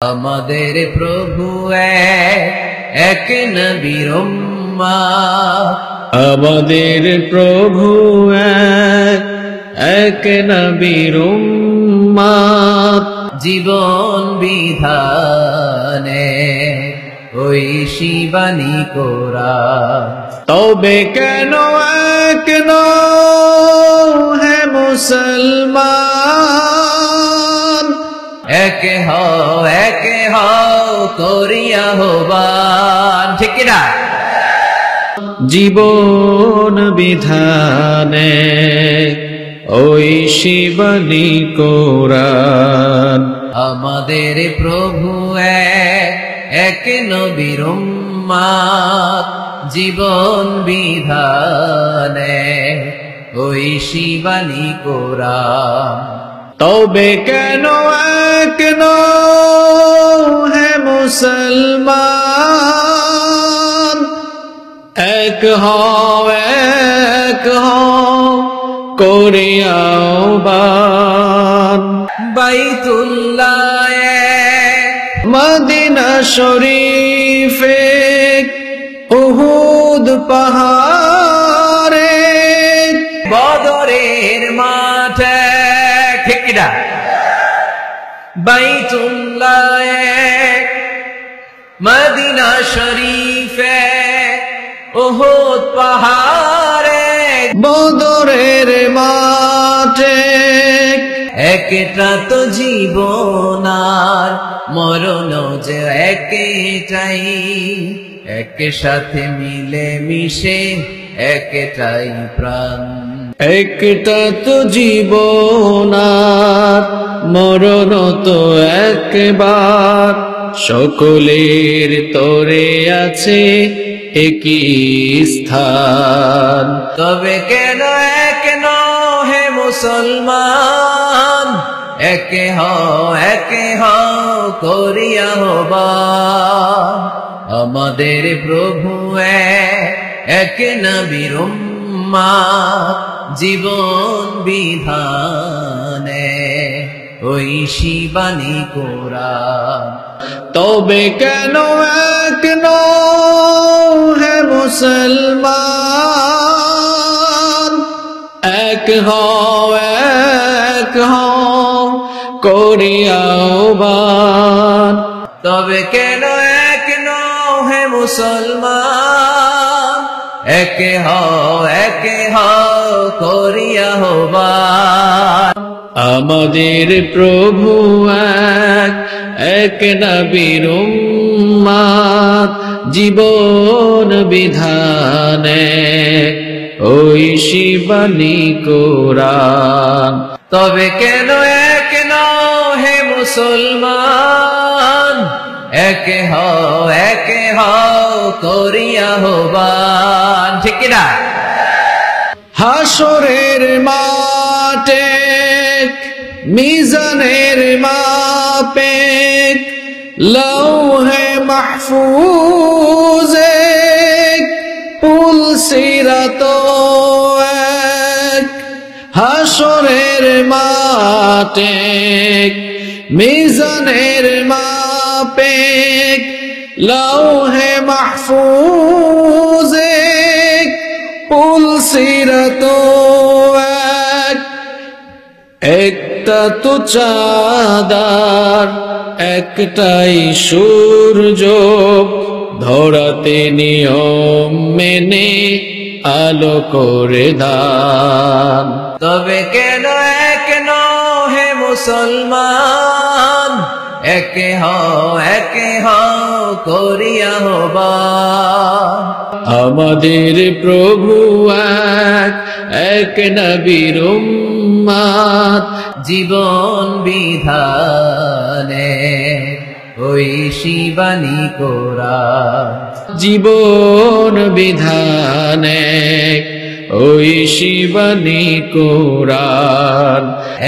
আমাদের প্রভু এক নবীর উম্মাহ, আমাদের প্রভু এক নবীর উম্মাহ। জীবন বিধানে ঐশী বাণী কোরআন। তবে কেন এক নও হে মুসলমান, এক হও করিয়া হবান। ঠিক না? জীবন বিধানে ঐশী বাণী কোরআন। আমাদের প্রভু এক নবীর উম্মাহ, জীবন বিধানে ঐশী বাণী কোরআন। তবে কেন এক নও হে মুসলমান, এক হও করিয়া আহ্বান। বাইতুল্লাহ মদিনা শরীফে উহুদ পাহাড়ে, বদরের মাঠে। ঠিক না? বাইতুল্লাহ মদিনা শরীফে উহুদ পাহাড়ে, বদরের মাঠে। একটা তো জীবন আর মরণ যে একটাই, এক সাথে মিলে মিশে একটাই প্রাণ। একটা তো জীবন আর মরণ তো একবার, সকলের তরে আছে একই স্থান। তবে কেন এক নও হে মুসলমান, এক হও করিয়া হবান। আমাদের প্রভু এক নবীর উম্মাহ, জীবন বিধানে ঐশী বাণী কোরআন। তবে কেন এক নও হে মুসলমান, এক হও করিয়া আহ্বান। তবে কেন এক নও হে মুসলমান, এক হও করিয়া হবান। আমাদের প্রভু এক নবীর উম্মাহ, জীবন বিধানে ঐশী বাণী কোরআন। তবে কেন এক নও হে মুসলমান, এক হও করিয়া হবান। ঠিক না? হাসরের মাঠে মিজানের মাপে, লৌহে মাহফুজে পুল সিরাত এক। হাসরের মাঠে মিজানের মাপে, লৌহে মাহফুজে পুল সিরাত এক। একটা তো চাঁদার একটাই সূর্য, ধরাতে নিয়ম মেনে আলো করে দান। তবে কেন এক নও হে মুসলমান, এক হও করিয়া হবান। আমাদের প্রভু এক নবীর উম্মাহ, জীবন বিধানে ঐশী বাণী কোরআন। জীবন বিধানে ঐশী বাণী কোরআন।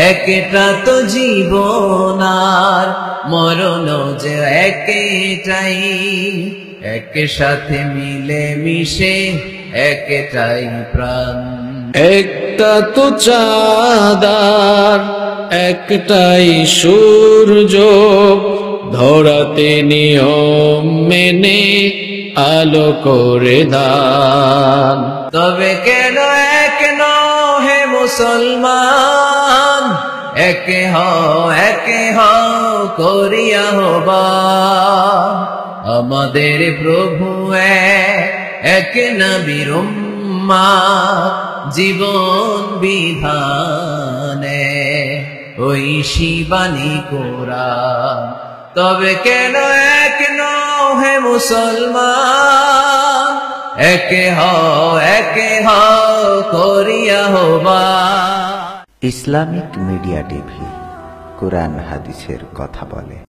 একটা তো জীবন আর মরণ যে একটাই, এক সাথে মিলে মিশে একটাই প্রাণ। একটা তো চাঁদার একটাই সূর্য, ধরাতে নিয়ম মেনে আলো করে দান। তবে কেন এক নও হে মুসলমান, একে হও করিয়া হবান। আমাদের প্রভু এক নবীর উম্মাত, জীবন বিধানে ঐশী বাণী কোরআন। তবে কেন এক নও হে মুসলমান, একে হও করিয়া হবান। ইসলামিক মিডিয়া টিভি, কোরআন হাদিসের কথা বলে।